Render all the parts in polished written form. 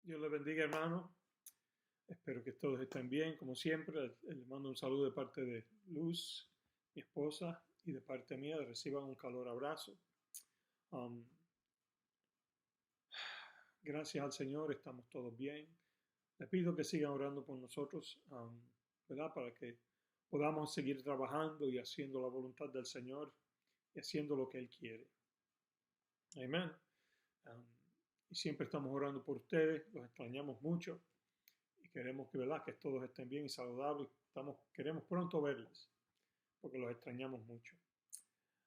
Dios les bendiga, hermano. Espero que todos estén bien, como siempre. Les mando un saludo de parte de Luz, mi esposa, y de parte mía. Reciban un calor abrazo. Um, gracias al Señor, estamos todos bien. Les pido que sigan orando por nosotros, ¿verdad? Para que podamos seguir trabajando y haciendo la voluntad del Señor y haciendo lo que Él quiere. Amén. Um, y siempre estamos orando por ustedes, los extrañamos mucho. Y queremos que, ¿verdad?, que todos estén bien y saludables. Queremos pronto verles, porque los extrañamos mucho.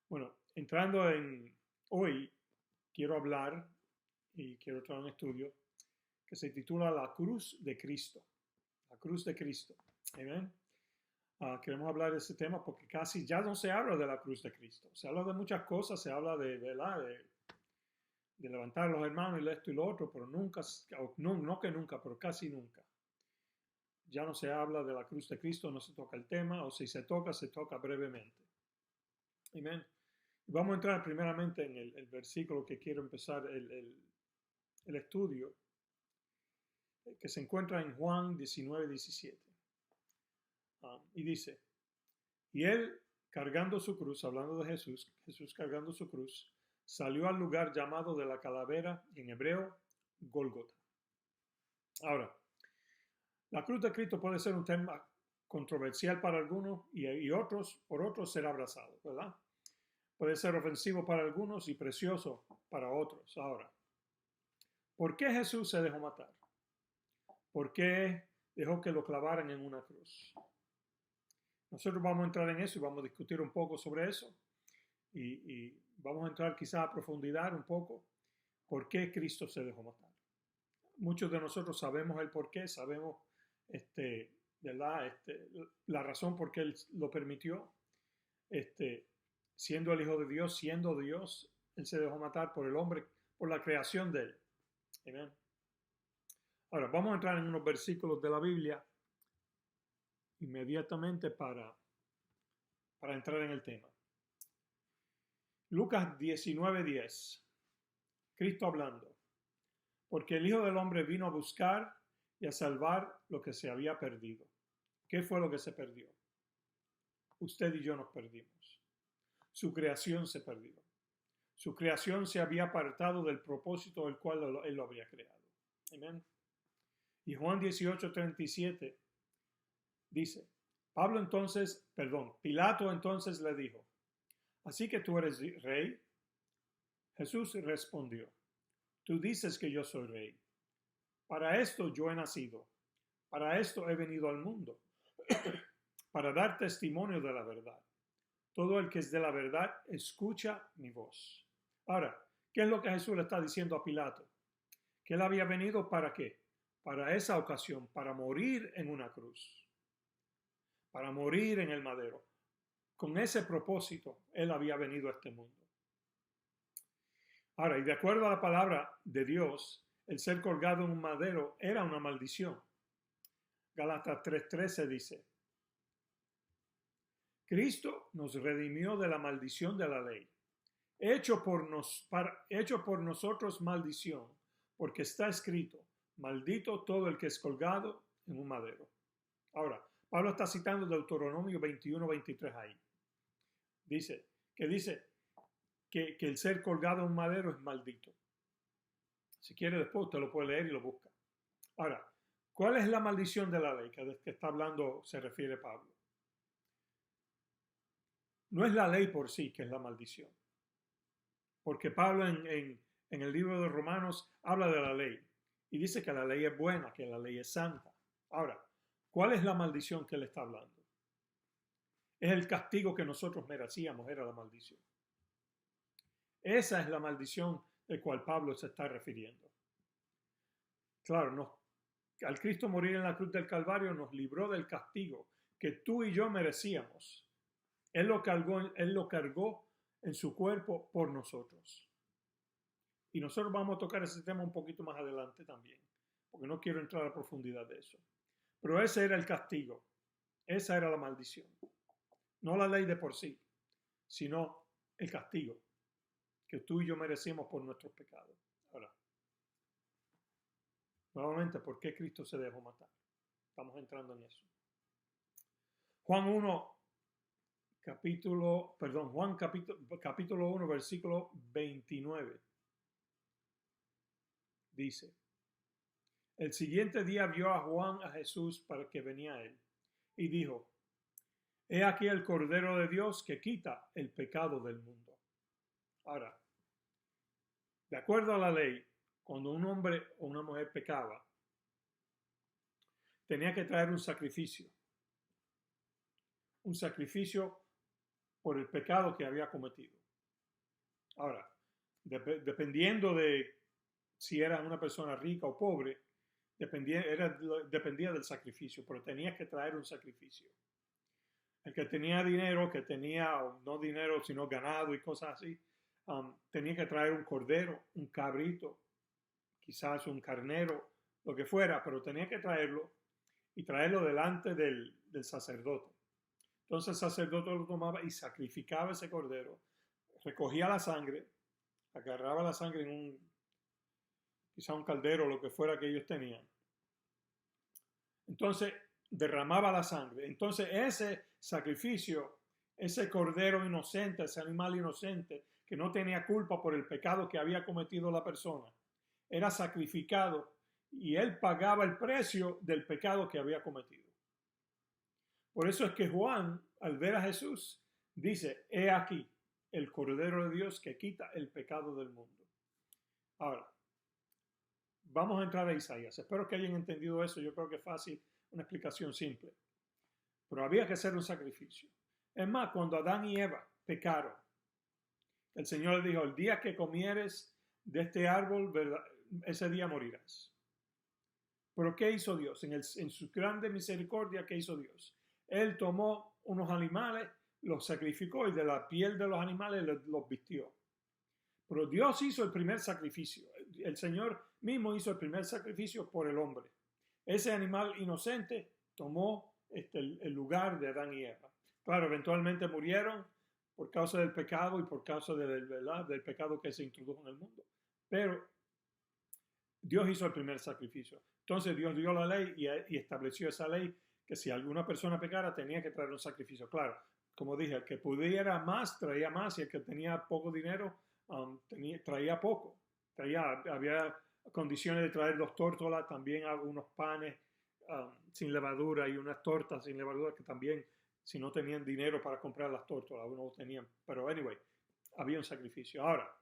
Bueno, entrando en hoy, quiero hablar y quiero traer un estudio que se titula La Cruz de Cristo. La Cruz de Cristo. Amén. Queremos hablar de ese tema porque casi ya no se habla de la Cruz de Cristo. Se habla de muchas cosas, se habla ¿verdad?, de levantar a los hermanos y esto y lo otro, pero nunca, no que nunca, pero casi nunca. Ya no se habla de la cruz de Cristo, no se toca el tema, o si se toca brevemente. Amén. Vamos a entrar primeramente en el versículo que quiero empezar el estudio, que se encuentra en Juan 19:17. Y dice, y él cargando su cruz, hablando de Jesús cargando su cruz, salió al lugar llamado de la calavera, en hebreo, Gólgota. Ahora, la cruz de Cristo puede ser un tema controversial para algunos y por otros ser abrazado, ¿verdad? Puede ser ofensivo para algunos y precioso para otros. Ahora, ¿por qué Jesús se dejó matar? ¿Por qué dejó que lo clavaran en una cruz? Nosotros vamos a entrar en eso y vamos a discutir un poco sobre eso. Y vamos a entrar quizá a profundidad un poco por qué Cristo se dejó matar. Muchos de nosotros sabemos el por qué, sabemos ¿verdad? La razón por qué Él lo permitió. Siendo el Hijo de Dios, siendo Dios, Él se dejó matar por el hombre, por la creación de Él. Amén. Ahora, vamos a entrar en unos versículos de la Biblia inmediatamente para entrar en el tema. Lucas 19:10. Cristo hablando. Porque el Hijo del Hombre vino a buscar y a salvar lo que se había perdido. ¿Qué fue lo que se perdió? Usted y yo nos perdimos. Su creación se perdió. Su creación se había apartado del propósito del cual Él lo había creado. Amén. Y Juan 18:37 dice, Pilato entonces le dijo, ¿así que tú eres rey? Jesús respondió, tú dices que yo soy rey. Para esto yo he nacido, para esto he venido al mundo, para dar testimonio de la verdad. Todo el que es de la verdad escucha mi voz. Ahora, ¿qué es lo que Jesús le está diciendo a Pilato? Que él había venido ¿para qué? Para esa ocasión, para morir en una cruz, para morir en el madero. Con ese propósito, él había venido a este mundo. Ahora, y de acuerdo a la palabra de Dios, el ser colgado en un madero era una maldición. Gálatas 3:13 dice, Cristo nos redimió de la maldición de la ley, hecho por nosotros maldición, porque está escrito, maldito todo el que es colgado en un madero. Ahora, Pablo está citando Deuteronomio 21:23 ahí. Dice que el ser colgado en un madero es maldito. Si quiere después usted lo puede leer y lo busca. Ahora, ¿cuál es la maldición de la ley que está hablando, se refiere Pablo? No es la ley por sí que es la maldición. Porque Pablo en el libro de Romanos habla de la ley y dice que la ley es buena, que la ley es santa. Ahora, ¿cuál es la maldición que él está hablando? Es el castigo que nosotros merecíamos, era la maldición. Esa es la maldición del cual Pablo se está refiriendo. Claro, al Cristo morir en la cruz del Calvario nos libró del castigo que tú y yo merecíamos. Él lo cargó en su cuerpo por nosotros. Y nosotros vamos a tocar ese tema un poquito más adelante también, porque no quiero entrar a profundidad de eso. Pero ese era el castigo, esa era la maldición. No la ley de por sí, sino el castigo que tú y yo merecíamos por nuestros pecados. Ahora, Nuevamente, ¿por qué Cristo se dejó matar? Estamos entrando en eso. Juan 1, capítulo 1, versículo 29. Dice, el siguiente día vio a Juan a Jesús para que venía a él y dijo, he aquí el Cordero de Dios que quita el pecado del mundo. Ahora, de acuerdo a la ley, cuando un hombre o una mujer pecaba, tenía que traer un sacrificio por el pecado que había cometido. Ahora, dependiendo de si era una persona rica o pobre, dependía del sacrificio, pero tenía que traer un sacrificio. El que tenía dinero, que tenía no dinero, sino ganado y cosas así, tenía que traer un cordero, un cabrito, quizás un carnero, lo que fuera, pero tenía que traerlo y traerlo delante del sacerdote. Entonces el sacerdote lo tomaba y sacrificaba ese cordero, recogía la sangre, agarraba la sangre en quizá un caldero o lo que fuera que ellos tenían. Entonces derramaba la sangre. Entonces ese sacrificio, ese cordero inocente, ese animal inocente que no tenía culpa por el pecado que había cometido la persona, era sacrificado y él pagaba el precio del pecado que había cometido. Por eso es que Juan, al ver a Jesús, dice, he aquí el Cordero de Dios que quita el pecado del mundo. Ahora, vamos a entrar a Isaías. Espero que hayan entendido eso. Yo creo que es fácil, una explicación simple. Pero había que hacer un sacrificio. Es más, cuando Adán y Eva pecaron, el Señor les dijo, el día que comieres de este árbol, ¿verdad?, ese día morirás. Pero ¿qué hizo Dios? En su grande misericordia, ¿qué hizo Dios? Él tomó unos animales, los sacrificó y de la piel de los animales los vistió. Pero Dios hizo el primer sacrificio. El Señor mismo hizo el primer sacrificio por el hombre. Ese animal inocente tomó el lugar de Adán y Eva. Claro, eventualmente murieron por causa del pecado y por causa del pecado que se introdujo en el mundo. Pero Dios hizo el primer sacrificio. Entonces Dios dio la ley y estableció esa ley que si alguna persona pecara tenía que traer un sacrificio. Claro, como dije, el que pudiera más traía más y el que tenía poco dinero traía poco. Había condiciones de traer 2 tórtolas, también algunos panes sin levadura y unas tortas sin levadura que también, si no tenían dinero para comprar las tórtolas, algunos tenían. Pero anyway, había un sacrificio. Ahora,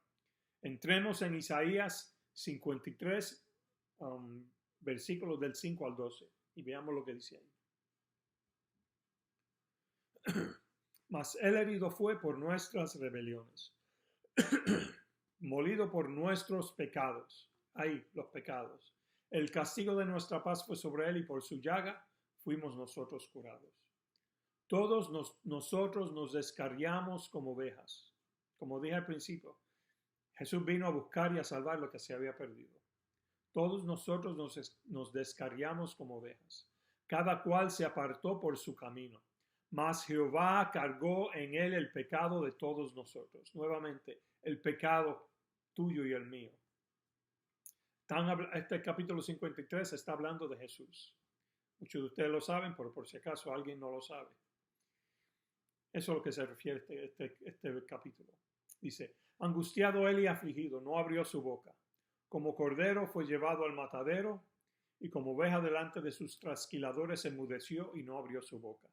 entremos en Isaías 53, versículos del 5 al 12 y veamos lo que dice ahí. Mas él herido fue por nuestras rebeliones, molido por nuestros pecados. Ahí, los pecados. El castigo de nuestra paz fue sobre él y por su llaga fuimos nosotros curados. Todos nosotros nos descarriamos como ovejas. Como dije al principio, Jesús vino a buscar y a salvar lo que se había perdido. Todos nosotros nos descarriamos como ovejas. Cada cual se apartó por su camino. Mas Jehová cargó en él el pecado de todos nosotros. Nuevamente, el pecado tuyo y el mío. Este capítulo 53 está hablando de Jesús. Muchos de ustedes lo saben, pero por si acaso alguien no lo sabe. Eso es a lo que se refiere este capítulo. Dice, angustiado él y afligido, no abrió su boca. Como cordero fue llevado al matadero, y como oveja delante de sus trasquiladores enmudeció y no abrió su boca.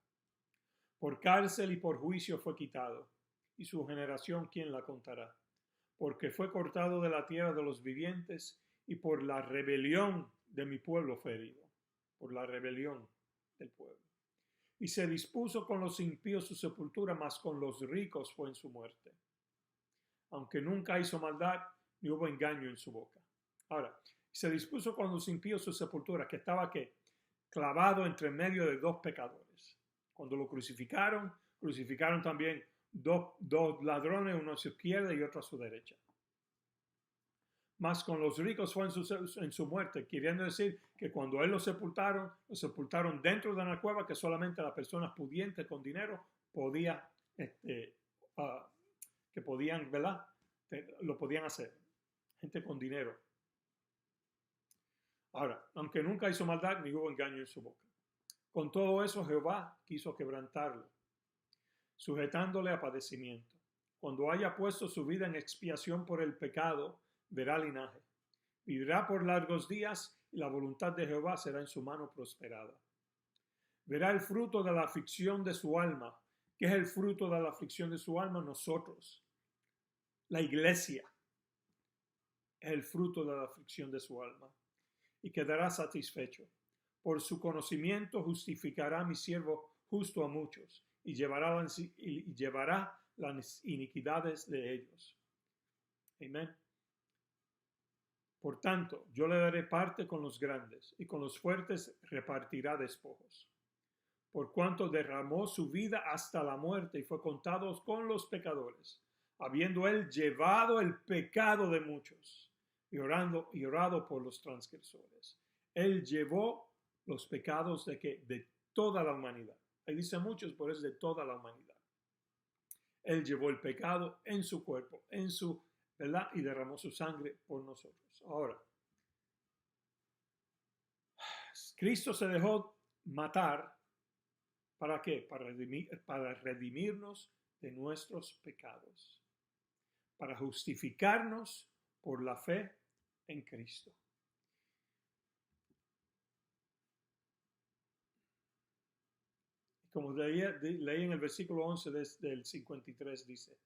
Por cárcel y por juicio fue quitado, y su generación ¿quién la contará? Porque fue cortado de la tierra de los vivientes, y por la rebelión de mi pueblo fue herido. Por la rebelión del pueblo. Y se dispuso con los impíos su sepultura, mas con los ricos fue en su muerte. Aunque nunca hizo maldad, ni hubo engaño en su boca. Ahora, se dispuso con los impíos su sepultura, que estaba ¿qué? Clavado entre medio de 2 pecadores. Cuando lo crucificaron también dos ladrones, uno a su izquierda y otro a su derecha. Mas con los ricos fue en su muerte, queriendo decir que cuando él lo sepultaron dentro de una cueva que solamente las personas pudientes con dinero podían, que podían, ¿verdad? Lo podían hacer. Gente con dinero. Ahora, aunque nunca hizo maldad ni hubo engaño en su boca. Con todo eso Jehová quiso quebrantarlo, sujetándole a padecimiento. Cuando haya puesto su vida en expiación por el pecado, verá linaje. Vivirá por largos días y la voluntad de Jehová será en su mano prosperada. Verá el fruto de la aflicción de su alma. ¿Qué es el fruto de la aflicción de su alma? Nosotros, la iglesia, es el fruto de la aflicción de su alma. Y quedará satisfecho. Por su conocimiento justificará mi siervo justo a muchos y llevará las iniquidades de ellos. Amén. Por tanto, yo le daré parte con los grandes y con los fuertes repartirá despojos. Por cuanto derramó su vida hasta la muerte y fue contado con los pecadores, habiendo él llevado el pecado de muchos y orado por los transgresores. Él llevó los pecados de toda la humanidad. Ahí dice muchos, pero es de toda la humanidad. Él llevó el pecado en su cuerpo, ¿verdad? Y derramó su sangre por nosotros. Ahora, Cristo se dejó matar. ¿Para qué? Para redimirnos de nuestros pecados. Para justificarnos por la fe en Cristo. Como leí en el versículo 11 del 53, dice: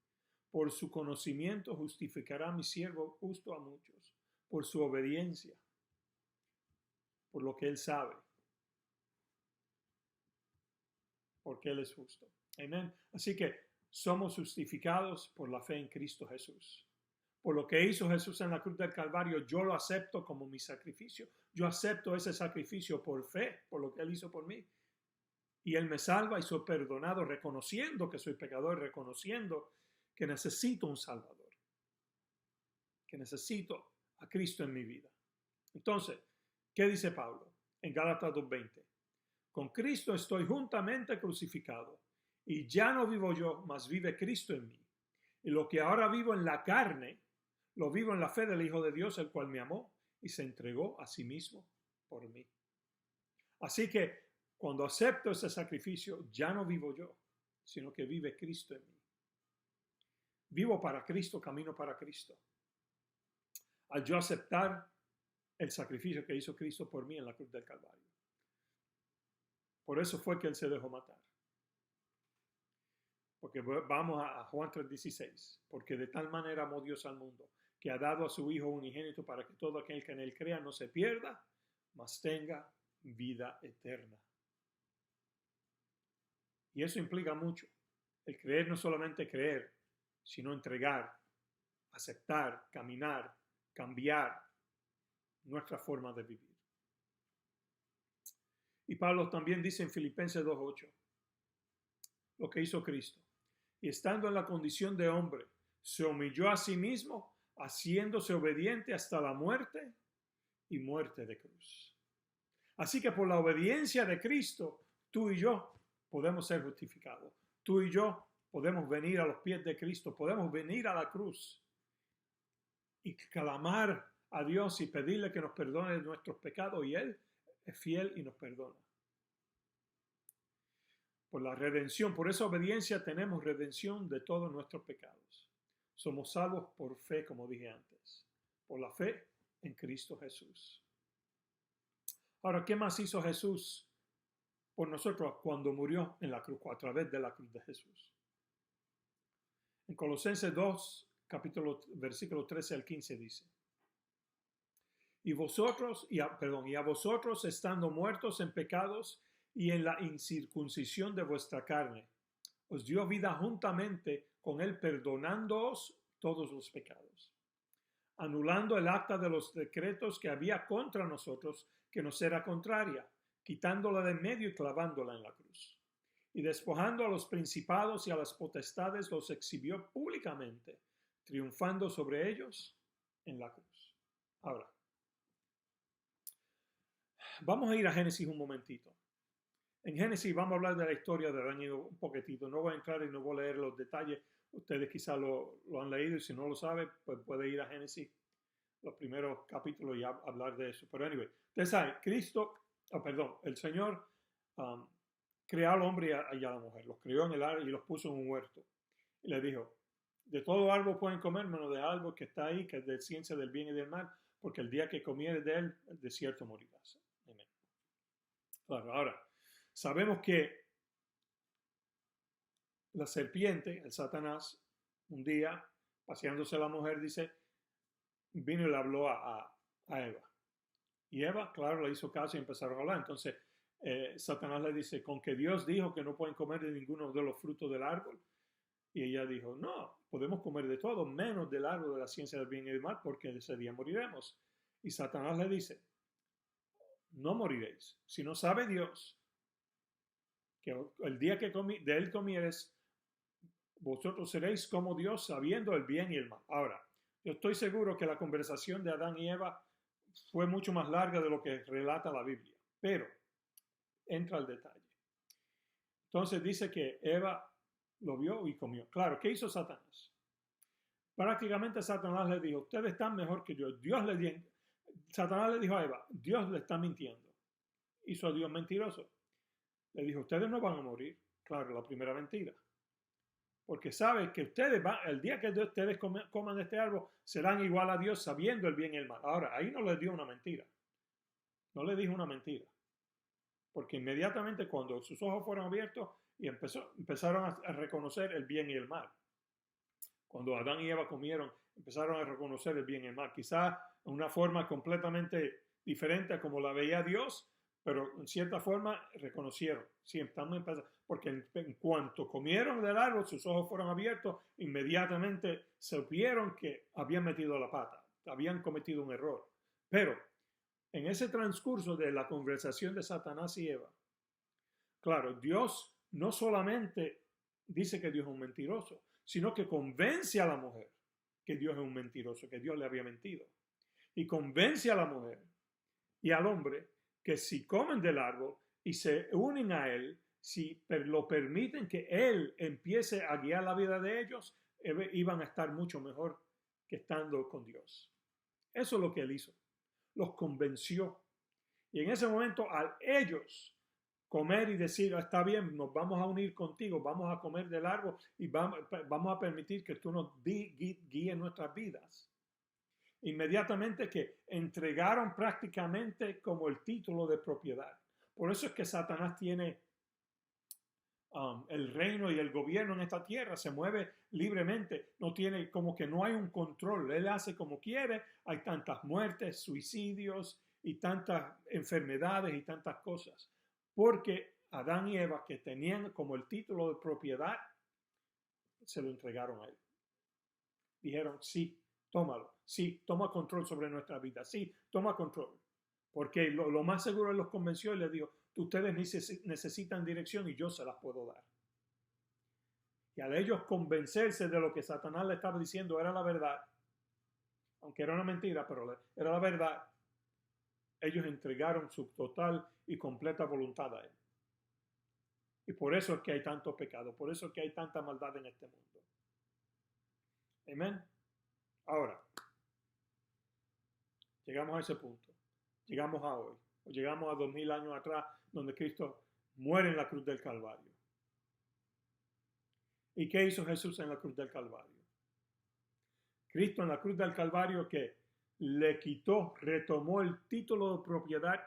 por su conocimiento justificará mi siervo justo a muchos, por su obediencia, por lo que él sabe, porque él es justo. Amén. Así que somos justificados por la fe en Cristo Jesús. Por lo que hizo Jesús en la cruz del Calvario, yo lo acepto como mi sacrificio. Yo acepto ese sacrificio por fe, por lo que él hizo por mí. Y él me salva y soy perdonado, reconociendo que soy pecador, reconociendo que necesito un Salvador, que necesito a Cristo en mi vida. Entonces, ¿qué dice Pablo en Gálatas 2:20? Con Cristo estoy juntamente crucificado, y ya no vivo yo, mas vive Cristo en mí. Y lo que ahora vivo en la carne, lo vivo en la fe del Hijo de Dios, el cual me amó y se entregó a sí mismo por mí. Así que cuando acepto ese sacrificio, ya no vivo yo, sino que vive Cristo en mí. Vivo para Cristo, camino para Cristo. Al yo aceptar el sacrificio que hizo Cristo por mí en la cruz del Calvario. Por eso fue que él se dejó matar. Porque vamos a Juan 3:16. Porque de tal manera amó Dios al mundo, que ha dado a su Hijo unigénito para que todo aquel que en él crea no se pierda, mas tenga vida eterna. Y eso implica mucho. El creer no solamente creer, sino entregar, aceptar, caminar, cambiar nuestra forma de vivir. Y Pablo también dice en Filipenses 2:8 lo que hizo Cristo. Y estando en la condición de hombre, se humilló a sí mismo, haciéndose obediente hasta la muerte y muerte de cruz. Así que por la obediencia de Cristo, tú y yo podemos ser justificados. Tú y yo podemos venir a los pies de Cristo, podemos venir a la cruz y clamar a Dios y pedirle que nos perdone nuestros pecados, y Él es fiel y nos perdona. Por la redención, por esa obediencia tenemos redención de todos nuestros pecados. Somos salvos por fe, como dije antes, por la fe en Cristo Jesús. Ahora, ¿qué más hizo Jesús por nosotros cuando murió en la cruz, a través de la cruz de Jesús? En Colosenses 2, versículo 13 al 15 dice: y a vosotros estando muertos en pecados y en la incircuncisión de vuestra carne, os dio vida juntamente con él, perdonándoos todos los pecados, anulando el acta de los decretos que había contra nosotros, que nos era contraria, quitándola de en medio y clavándola en la cruz. Y despojando a los principados y a las potestades, los exhibió públicamente, triunfando sobre ellos en la cruz. Ahora, vamos a ir a Génesis un momentito. En Génesis vamos a hablar de la historia de Adán y Eva un poquitito. No voy a entrar y no voy a leer los detalles. Ustedes quizás lo han leído, y si no lo saben, pues puede ir a Génesis los primeros capítulos y hablar de eso. Pero anyway, ustedes saben, el Señor creó al hombre y a la mujer, los crió en el árbol y los puso en un huerto. Y le dijo, de todo árbol pueden comer, menos de árbol que está ahí, que es de ciencia del bien y del mal, porque el día que comieres de él, de cierto morirás. Amén. Claro, ahora, sabemos que la serpiente, el Satanás, un día, paseándose la mujer, dice, vino y le habló a Eva. Y Eva, claro, le hizo caso y empezaron a hablar. Entonces, Satanás le dice, con que Dios dijo que no pueden comer de ninguno de los frutos del árbol. Y ella dijo, no, podemos comer de todo, menos del árbol de la ciencia del bien y del mal, porque ese día moriremos. Y Satanás le dice, no moriréis, si no sabe Dios que el día que de él comieres, vosotros seréis como Dios sabiendo el bien y el mal. Ahora, yo estoy seguro que la conversación de Adán y Eva fue mucho más larga de lo que relata la Biblia, pero entra al detalle. Entonces dice que Eva lo vio y comió. Claro, ¿qué hizo Satanás? Prácticamente Satanás le dijo, ustedes están mejor que yo. Satanás le dijo a Eva, Dios le está mintiendo. Hizo a Dios mentiroso. Le dijo, ustedes no van a morir. Claro, la primera mentira. Porque sabe que el día que ustedes coman este árbol, serán igual a Dios sabiendo el bien y el mal. Ahora, ahí no les dio una mentira. No le dijo una mentira. Porque inmediatamente cuando sus ojos fueron abiertos y empezaron a reconocer el bien y el mal. Cuando Adán y Eva comieron, empezaron a reconocer el bien y el mal. Quizá de una forma completamente diferente a como la veía Dios, pero en cierta forma reconocieron. Sí, porque en cuanto comieron del árbol, sus ojos fueron abiertos, inmediatamente supieron que habían metido la pata, habían cometido un error. Pero en ese transcurso de la conversación de Satanás y Eva, claro, Dios no solamente dice que Dios es un mentiroso, sino que convence a la mujer que Dios es un mentiroso, que Dios le había mentido. Y convence a la mujer y al hombre que si comen del árbol y se unen a él, si lo permiten que él empiece a guiar la vida de ellos, iban a estar mucho mejor que estando con Dios. Eso es lo que él hizo. Los convenció. Y en ese momento, al ellos comer y decir, está bien, nos vamos a unir contigo, vamos a comer del árbol y vamos a permitir que tú nos guíes nuestras vidas. Inmediatamente que entregaron prácticamente como el título de propiedad. Por eso es que Satanás tiene el reino y el gobierno en esta tierra, se mueve libremente, no tiene, como que no hay un control, él hace como quiere, hay tantas muertes, suicidios y tantas enfermedades y tantas cosas, porque Adán y Eva, que tenían como el título de propiedad, se lo entregaron a él. Dijeron, sí, tómalo, sí, toma control sobre nuestra vida, sí, toma control. Porque lo más seguro él los convenció y les dijo, ustedes necesitan dirección y yo se las puedo dar. Y al ellos convencerse de lo que Satanás le estaba diciendo era la verdad, aunque era una mentira, pero era la verdad, ellos entregaron su total y completa voluntad a él. Y por eso es que hay tanto pecado, por eso es que hay tanta maldad en este mundo. Amén. Ahora, llegamos a ese punto, llegamos a hoy, o llegamos a 2000 años atrás, donde Cristo muere en la cruz del Calvario. ¿Y qué hizo Jesús en la cruz del Calvario? Cristo en la cruz del Calvario que le quitó, retomó el título de propiedad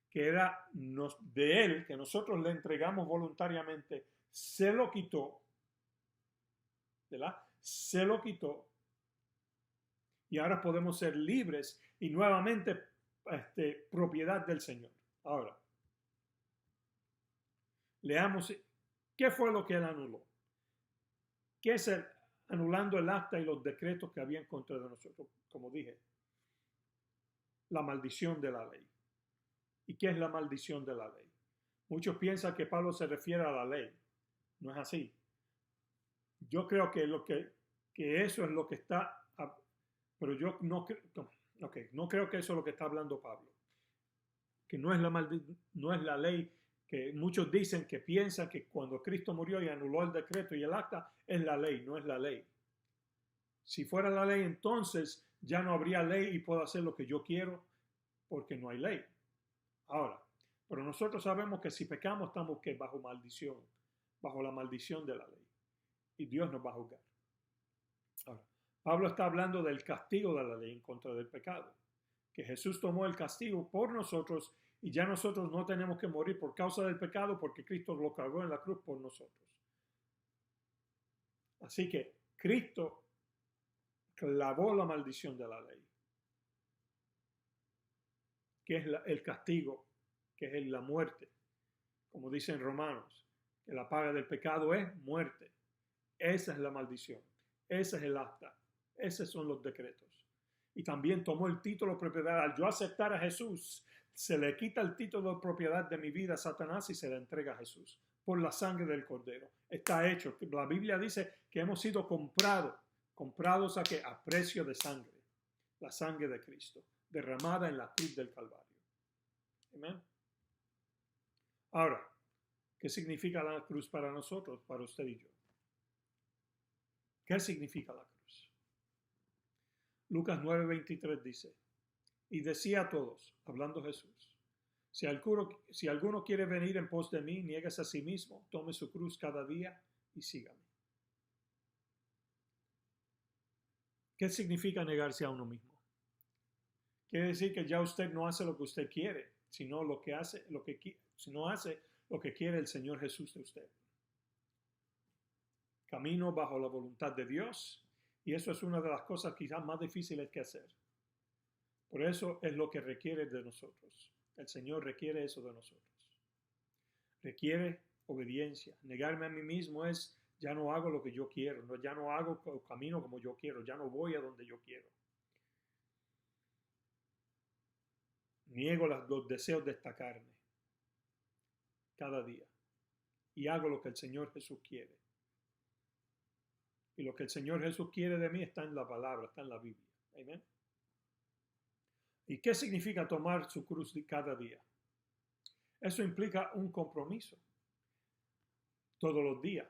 que era de él, que nosotros le entregamos voluntariamente, se lo quitó, ¿verdad? Se lo quitó. Y ahora podemos ser libres y nuevamente propiedad del Señor. Ahora, leamos qué fue lo que él anuló. ¿Qué es anulando el acta y los decretos que había en contra de nosotros? Como dije, la maldición de la ley. ¿Y qué es la maldición de la ley? Muchos piensan que Pablo se refiere a la ley. No es así. Yo creo que eso es lo que está, pero yo no creo que eso es lo que está hablando Pablo. Que no es la ley, que muchos dicen que piensan que cuando Cristo murió y anuló el decreto y el acta, es la ley, no es la ley. Si fuera la ley, entonces ya no habría ley y puedo hacer lo que yo quiero porque no hay ley. Ahora, pero nosotros sabemos que si pecamos estamos que bajo maldición, bajo la maldición de la ley. Y Dios nos va a juzgar. Ahora, Pablo está hablando del castigo de la ley en contra del pecado. Que Jesús tomó el castigo por nosotros y ya nosotros no tenemos que morir por causa del pecado porque Cristo lo cargó en la cruz por nosotros. Así que Cristo clavó la maldición de la ley, que es el castigo, que es la muerte. Como dicen Romanos, que la paga del pecado es muerte. Esa es la maldición, ese es el acta, esos son los decretos. Y también tomó el título de propiedad. Al yo aceptar a Jesús, se le quita el título de propiedad de mi vida a Satanás y se le entrega a Jesús por la sangre del Cordero. Está hecho. La Biblia dice que hemos sido comprados a qué? A precio de sangre. La sangre de Cristo, derramada en la cruz del Calvario. Amén. Ahora, ¿qué significa la cruz para nosotros, para usted y yo? ¿Qué significa la cruz? Lucas 9:23 dice, y decía a todos, hablando Jesús, si alguno quiere venir en pos de mí, niéguese a sí mismo, tome su cruz cada día y sígame. ¿Qué significa negarse a uno mismo? Quiere decir que ya usted no hace lo que usted quiere, sino lo que hace, sino hace lo que quiere el Señor Jesús de usted. Camino bajo la voluntad de Dios, y eso es una de las cosas quizás más difíciles que hacer. Por eso es lo que requiere de nosotros. El Señor requiere eso de nosotros. Requiere obediencia. Negarme a mí mismo es, ya no hago lo que yo quiero, ya no hago camino como yo quiero, ya no voy a donde yo quiero. Niego los deseos de esta carne cada día y hago lo que el Señor Jesús quiere. Y lo que el Señor Jesús quiere de mí está en la palabra, está en la Biblia. Amén. ¿Y qué significa tomar su cruz cada día? Eso implica un compromiso. Todos los días.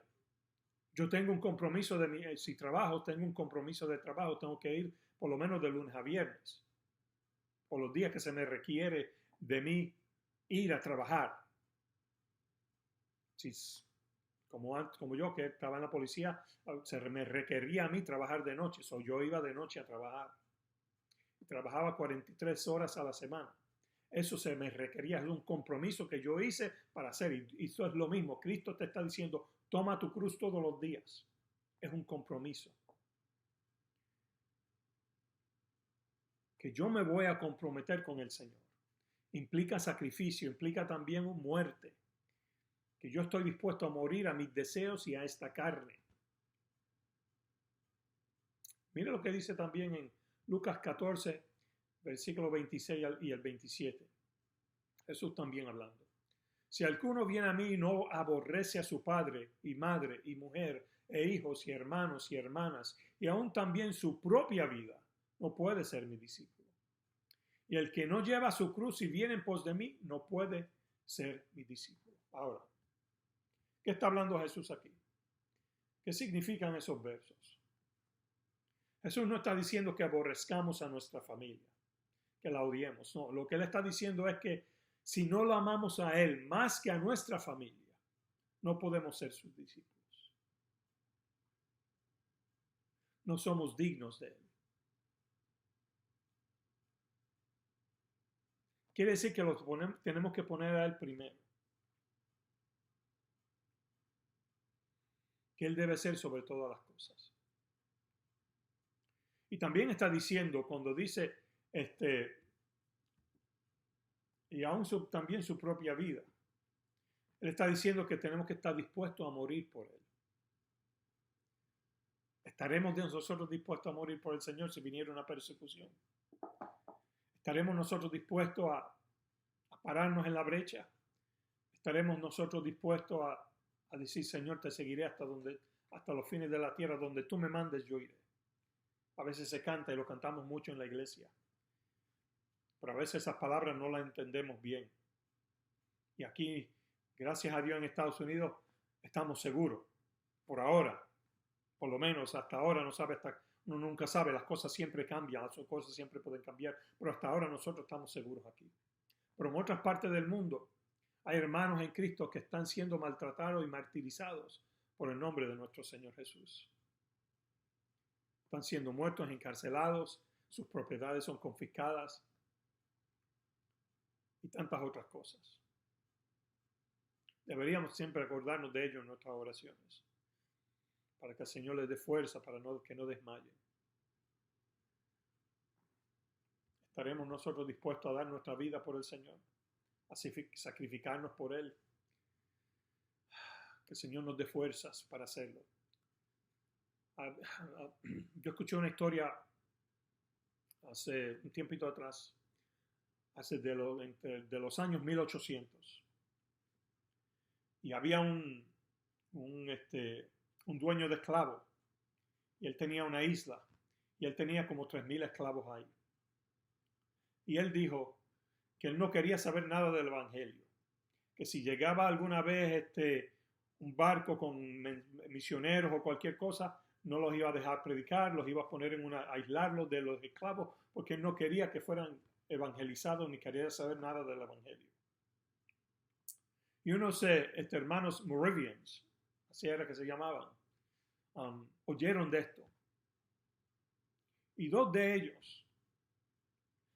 Yo tengo un compromiso si trabajo, tengo un compromiso de trabajo, tengo que ir por lo menos de lunes a viernes. Por los días que se me requiere de mí ir a trabajar. Si, como yo que estaba en la policía, se me requería a mí trabajar de noche. Yo iba de noche a trabajar. Trabajaba 43 horas a la semana. Eso se me requería, es un compromiso que yo hice para hacer. Y eso es lo mismo. Cristo te está diciendo, toma tu cruz todos los días. Es un compromiso. Que yo me voy a comprometer con el Señor. Implica sacrificio, implica también muerte. Que yo estoy dispuesto a morir a mis deseos y a esta carne. Mire lo que dice también en Lucas 14, versículo 26 y el 27. Jesús también hablando. Si alguno viene a mí y no aborrece a su padre y madre y mujer e hijos y hermanos y hermanas y aún también su propia vida, no puede ser mi discípulo. Y el que no lleva su cruz y viene en pos de mí, no puede ser mi discípulo. Ahora, ¿qué está hablando Jesús aquí? ¿Qué significan esos versos? Jesús no está diciendo que aborrezcamos a nuestra familia, que la odiemos. No, lo que Él está diciendo es que si no lo amamos a Él más que a nuestra familia, no podemos ser sus discípulos. No somos dignos de Él. Quiere decir que tenemos que poner a Él primero. Que Él debe ser sobre todas las cosas. Y también está diciendo, cuando dice, y aún también su propia vida, Él está diciendo que tenemos que estar dispuestos a morir por Él. ¿Estaremos nosotros dispuestos a morir por el Señor si viniera una persecución? ¿Estaremos nosotros dispuestos a pararnos en la brecha? ¿Estaremos nosotros dispuestos a decir, Señor, te seguiré hasta los fines de la tierra, donde tú me mandes, yo iré? A veces se canta y lo cantamos mucho en la iglesia. Pero a veces esas palabras no las entendemos bien. Y aquí, gracias a Dios en Estados Unidos, estamos seguros. Por ahora. Por lo menos hasta ahora, no sabe hasta Uno nunca sabe, las cosas siempre cambian, las cosas siempre pueden cambiar, pero hasta ahora nosotros estamos seguros aquí. Pero en otras partes del mundo hay hermanos en Cristo que están siendo maltratados y martirizados por el nombre de nuestro Señor Jesús. Están siendo muertos, encarcelados, sus propiedades son confiscadas y tantas otras cosas. Deberíamos siempre acordarnos de ello en nuestras oraciones, para que el Señor les dé fuerza, para que no desmayen. ¿Estaremos nosotros dispuestos a dar nuestra vida por el Señor? A sacrificarnos por Él. Que el Señor nos dé fuerzas para hacerlo. Yo escuché una historia hace un tiempito atrás, de los años 1800. Y había un dueño de esclavos. Y él tenía una isla. Y él tenía como 3,000 esclavos ahí. Y él dijo que él no quería saber nada del evangelio. Que si llegaba alguna vez un barco con misioneros o cualquier cosa, no los iba a dejar predicar, los iba a poner aislarlos de los esclavos, porque él no quería que fueran evangelizados ni quería saber nada del evangelio. Y unos hermanos Moravians, así era que se llamaban, oyeron de esto. Y 2 de ellos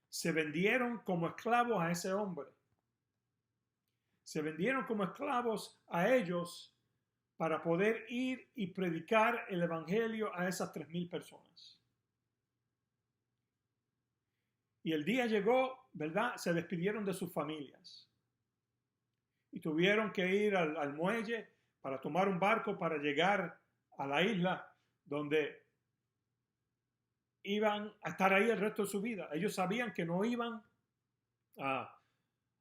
se vendieron como esclavos a ese hombre. Se vendieron como esclavos a ellos para poder ir y predicar el evangelio a esas 3,000 personas. Y el día llegó, ¿verdad? Se despidieron de sus familias. Y tuvieron que ir al muelle para tomar un barco para llegar a la isla donde iban a estar ahí el resto de su vida. Ellos sabían que no iban a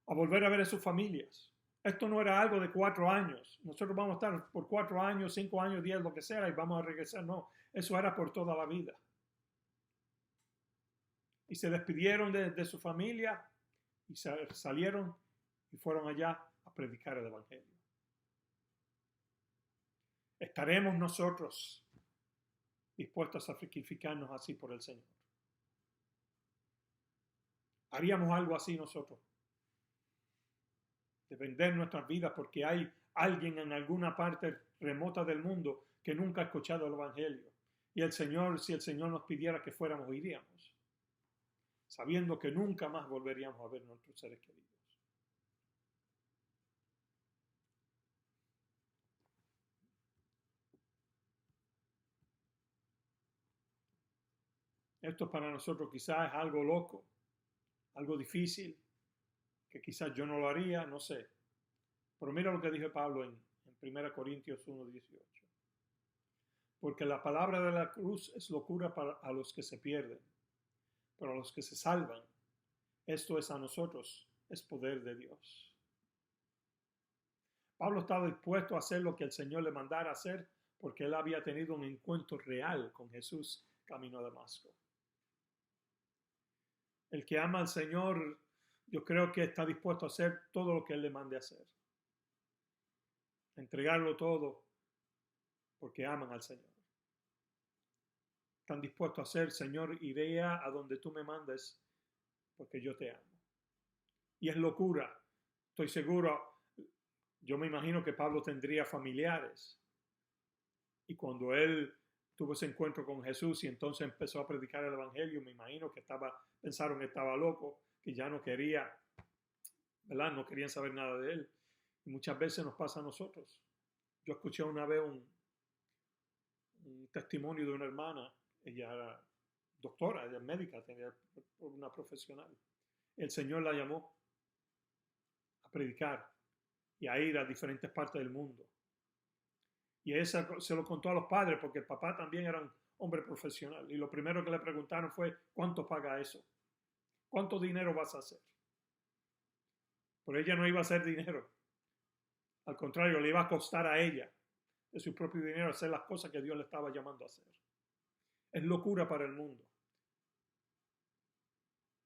volver a ver a sus familias. Esto no era algo de 4 años. Nosotros vamos a estar por 4 años, 5 años, 10, lo que sea, y vamos a regresar. No, eso era por toda la vida. Y se despidieron de su familia y salieron y fueron allá a predicar el evangelio. ¿Estaremos nosotros dispuestos a sacrificarnos así por el Señor? ¿Haríamos algo así nosotros? De vender nuestras vidas porque hay alguien en alguna parte remota del mundo que nunca ha escuchado el evangelio. Y el Señor, si el Señor nos pidiera que fuéramos, iríamos, sabiendo que nunca más volveríamos a ver a nuestros seres queridos. Esto para nosotros quizás es algo loco, algo difícil, que quizás yo no lo haría, no sé. Pero mira lo que dijo Pablo en 1 Corintios 1:18. Porque la palabra de la cruz es locura a los que se pierden, pero a los que se salvan, esto es a nosotros, es poder de Dios. Pablo estaba dispuesto a hacer lo que el Señor le mandara hacer porque él había tenido un encuentro real con Jesús camino a Damasco. El que ama al Señor, yo creo que está dispuesto a hacer todo lo que Él le mande hacer. Entregarlo todo porque aman al Señor. Están dispuestos a hacer, Señor, iré a donde tú me mandes porque yo te amo. Y es locura. Estoy seguro, yo me imagino que Pablo tendría familiares. Y cuando él tuvo ese encuentro con Jesús y entonces empezó a predicar el evangelio, me imagino que pensaron que estaba loco, que ya no quería, ¿verdad? No querían saber nada de él. Y muchas veces nos pasa a nosotros. Yo escuché una vez un testimonio de una hermana, ella era doctora, ella es médica, tenía una profesional. El Señor la llamó a predicar y a ir a diferentes partes del mundo. Y ella se lo contó a los padres porque el papá también era un hombre profesional. Y lo primero que le preguntaron fue, ¿cuánto paga eso? ¿Cuánto dinero vas a hacer? Pero ella no iba a hacer dinero. Al contrario, le iba a costar a ella de su propio dinero hacer las cosas que Dios le estaba llamando a hacer. Es locura para el mundo.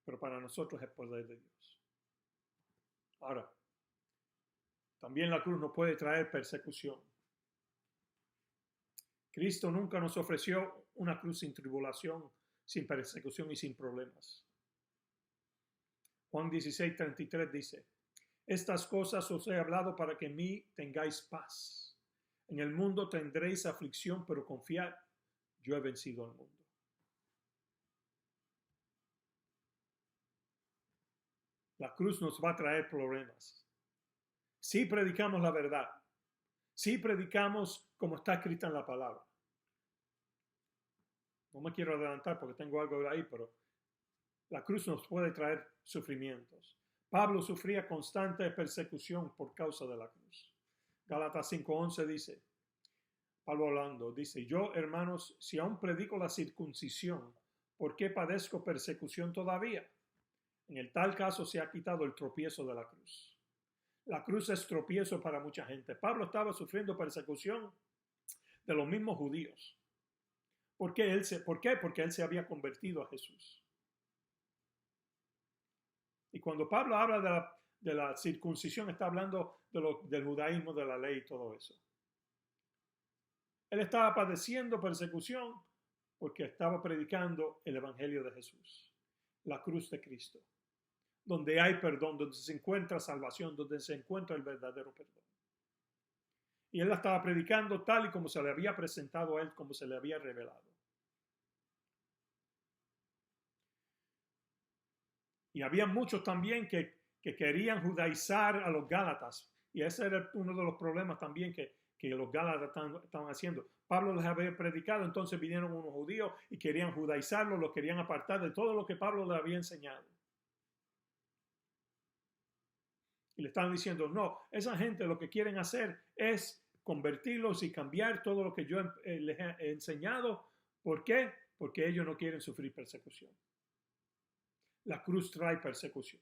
Pero para nosotros es poder de Dios. Ahora, también la cruz nos puede traer persecución. Cristo nunca nos ofreció una cruz sin tribulación, sin persecución y sin problemas. Juan 16:33 dice: estas cosas os he hablado para que en mí tengáis paz. En el mundo tendréis aflicción, pero confiad, yo he vencido al mundo. La cruz nos va a traer problemas. Si predicamos la verdad, si predicamos como está escrita en la palabra. No me quiero adelantar porque tengo algo ahí, pero la cruz nos puede traer sufrimientos. Pablo sufría constante persecución por causa de la cruz. Gálatas 5:11 dice, Pablo hablando, dice, yo, hermanos, si aún predico la circuncisión, ¿por qué padezco persecución todavía? En el tal caso se ha quitado el tropiezo de la cruz. La cruz es tropiezo para mucha gente. Pablo estaba sufriendo persecución de los mismos judíos. ¿Por qué? Porque él se había convertido a Jesús. Y cuando Pablo habla de la circuncisión, está hablando del judaísmo, de la ley y todo eso. Él estaba padeciendo persecución porque estaba predicando el evangelio de Jesús, la cruz de Cristo, donde hay perdón, donde se encuentra salvación, donde se encuentra el verdadero perdón. Y él la estaba predicando tal y como se le había presentado a él, como se le había revelado. Y había muchos también que querían judaizar a los gálatas. Y ese era uno de los problemas también que los gálatas estaban haciendo. Pablo les había predicado, entonces vinieron unos judíos y querían judaizarlo, lo querían apartar de todo lo que Pablo les había enseñado. Y le estaban diciendo, no, esa gente lo que quieren hacer es convertirlos y cambiar todo lo que yo les he enseñado. ¿Por qué? Porque ellos no quieren sufrir persecución. La cruz trae persecución.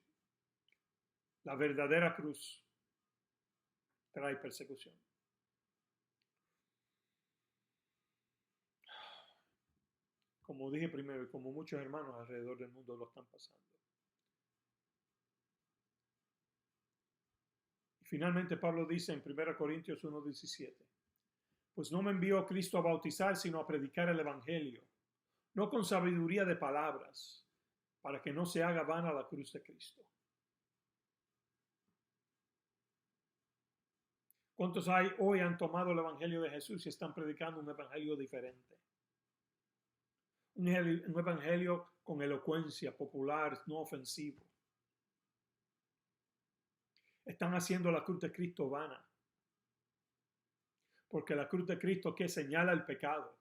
La verdadera cruz trae persecución. Como dije primero, y como muchos hermanos alrededor del mundo lo están pasando. Y finalmente Pablo dice en 1 Corintios 1:17, pues no me envió Cristo a bautizar, sino a predicar el evangelio, no con sabiduría de palabras, para que no se haga vana la cruz de Cristo. ¿Cuántos hay hoy han tomado el evangelio de Jesús y están predicando un evangelio diferente? Un evangelio con elocuencia, popular, no ofensivo. Están haciendo la cruz de Cristo vana. Porque la cruz de Cristo que señala el pecado.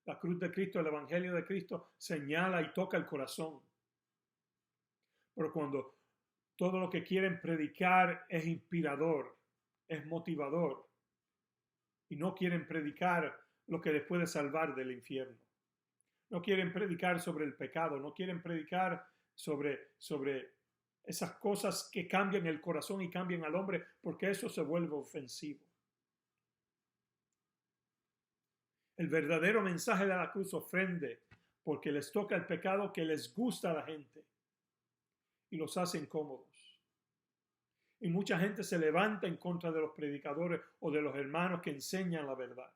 La cruz de Cristo, el evangelio de Cristo, señala y toca el corazón. Pero cuando todo lo que quieren predicar es inspirador, es motivador, y no quieren predicar lo que les puede salvar del infierno. No quieren predicar sobre el pecado, no quieren predicar sobre esas cosas que cambian el corazón y cambian al hombre, porque eso se vuelve ofensivo. El verdadero mensaje de la cruz ofende porque les toca el pecado que les gusta a la gente y los hace incómodos. Y mucha gente se levanta en contra de los predicadores o de los hermanos que enseñan la verdad.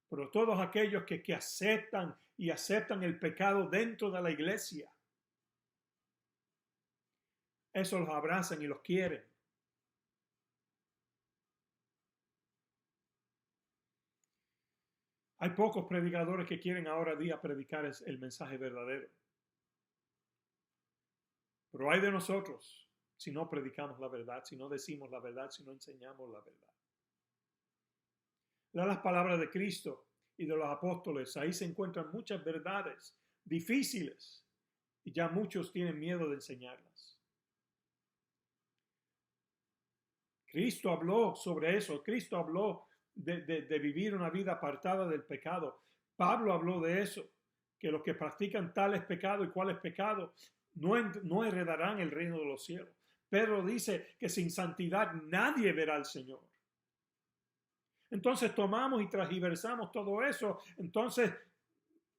Pero todos aquellos que aceptan el pecado dentro de la iglesia, esos los abrazan y los quieren. Hay pocos predicadores que quieren ahora día predicar el mensaje verdadero. Pero hay de nosotros si no predicamos la verdad, si no decimos la verdad, si no enseñamos la verdad. Lea las palabras de Cristo y de los apóstoles. Ahí se encuentran muchas verdades difíciles y ya muchos tienen miedo de enseñarlas. Cristo habló sobre eso. Cristo habló de vivir una vida apartada del pecado. Pablo habló de eso, que los que practican tales pecados y cuáles pecados no heredarán el reino de los cielos. Pedro dice que sin santidad nadie verá al Señor. Entonces tomamos y transversamos todo eso. Entonces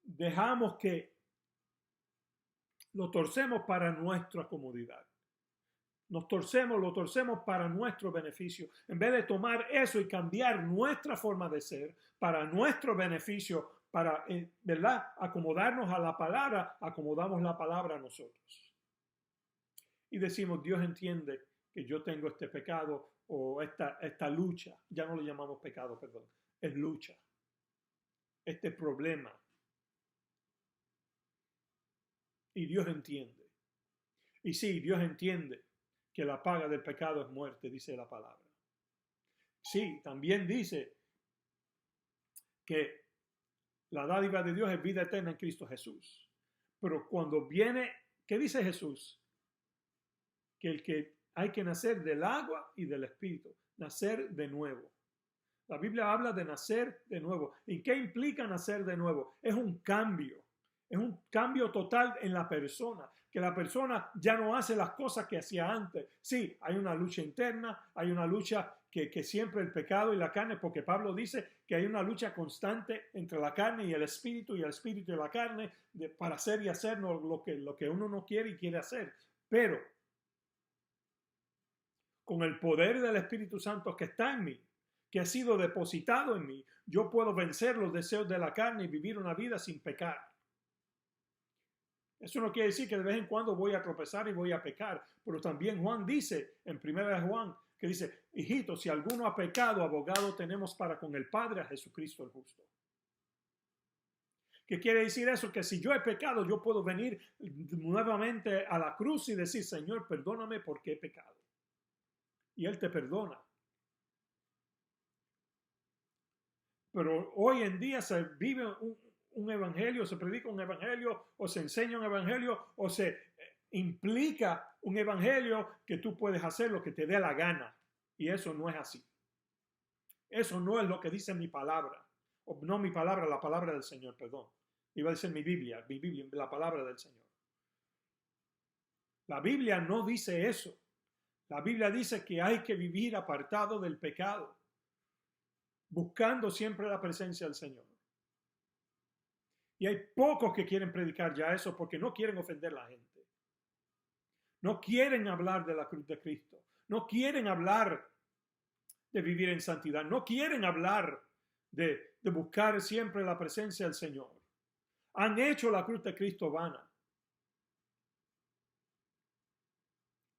dejamos que lo torcemos para nuestra comodidad. Nos torcemos, lo torcemos para nuestro beneficio. En vez de tomar eso y cambiar nuestra forma de ser para nuestro beneficio, para, ¿verdad?, acomodarnos a la palabra, acomodamos la palabra a nosotros. Y decimos, Dios entiende que yo tengo este pecado o esta lucha. Ya no le llamamos pecado, perdón. Es lucha. Este problema. Y Dios entiende. Y sí, Dios entiende que la paga del pecado es muerte, dice la palabra. Sí, también dice que la dádiva de Dios es vida eterna en Cristo Jesús. Pero cuando viene, ¿qué dice Jesús? Que hay que nacer del agua y del Espíritu, nacer de nuevo. La Biblia habla de nacer de nuevo. ¿Y qué implica nacer de nuevo? Es un cambio total en la persona, que la persona ya no hace las cosas que hacía antes. Sí, hay una lucha interna, hay una lucha que siempre el pecado y la carne, porque Pablo dice que hay una lucha constante entre la carne y el espíritu y la carne para hacer y hacer lo que uno no quiere y quiere hacer. Pero con el poder del Espíritu Santo que está en mí, que ha sido depositado en mí, yo puedo vencer los deseos de la carne y vivir una vida sin pecar. Eso no quiere decir que de vez en cuando voy a tropezar y voy a pecar, pero también Juan dice, en 1 Juan, que dice, hijitos, si alguno ha pecado, abogado tenemos para con el Padre a Jesucristo el justo. ¿Qué quiere decir eso? Que si yo he pecado, yo puedo venir nuevamente a la cruz y decir, Señor, perdóname porque he pecado. Y Él te perdona. Pero hoy en día se vive un evangelio, se predica un evangelio, o se enseña un evangelio, o se implica un evangelio que tú puedes hacer lo que te dé la gana. Y eso no es así. Eso no es lo que dice mi palabra. O no mi palabra, la palabra del Señor, perdón. Iba a decir mi Biblia, la palabra del Señor. La Biblia no dice eso. La Biblia dice que hay que vivir apartado del pecado, buscando siempre la presencia del Señor. Y hay pocos que quieren predicar ya eso porque no quieren ofender a la gente. No quieren hablar de la cruz de Cristo. No quieren hablar de vivir en santidad. No quieren hablar de buscar siempre la presencia del Señor. Han hecho la cruz de Cristo vana.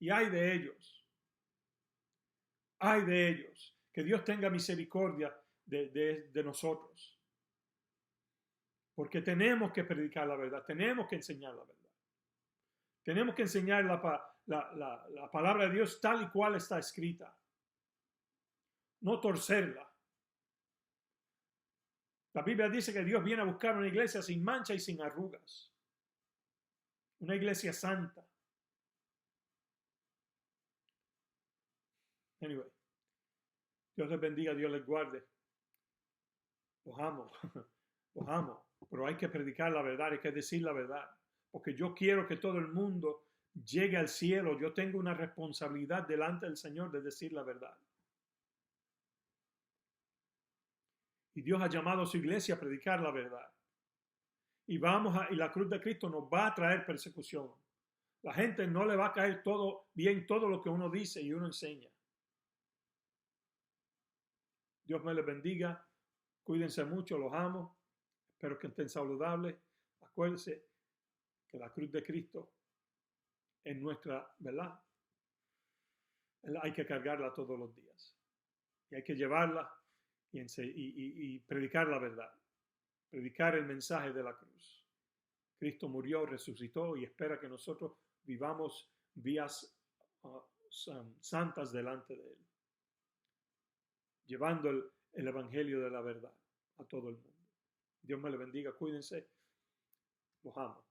Y hay de ellos. Hay de ellos. Que Dios tenga misericordia de nosotros. Porque tenemos que predicar la verdad, tenemos que enseñar la verdad. Tenemos que enseñar la palabra de Dios tal y cual está escrita. No torcerla. La Biblia dice que Dios viene a buscar una iglesia sin mancha y sin arrugas. Una iglesia santa. Anyway, Dios les bendiga, Dios les guarde. Los amo, los amo. Pero hay que predicar la verdad, hay que decir la verdad. Porque yo quiero que todo el mundo llegue al cielo. Yo tengo una responsabilidad delante del Señor de decir la verdad. Y Dios ha llamado a su iglesia a predicar la verdad. Y la cruz de Cristo nos va a traer persecución. La gente no le va a caer todo lo que uno dice y uno enseña. Dios me les bendiga. Cuídense mucho, los amo. Espero que estén saludables. Acuérdense que la cruz de Cristo es nuestra, ¿verdad? Hay que cargarla todos los días. Y hay que llevarla y predicar la verdad. Predicar el mensaje de la cruz. Cristo murió, resucitó y espera que nosotros vivamos vías santas delante de Él. Llevando el evangelio de la verdad a todo el mundo. Dios me le bendiga, cuídense, los amo.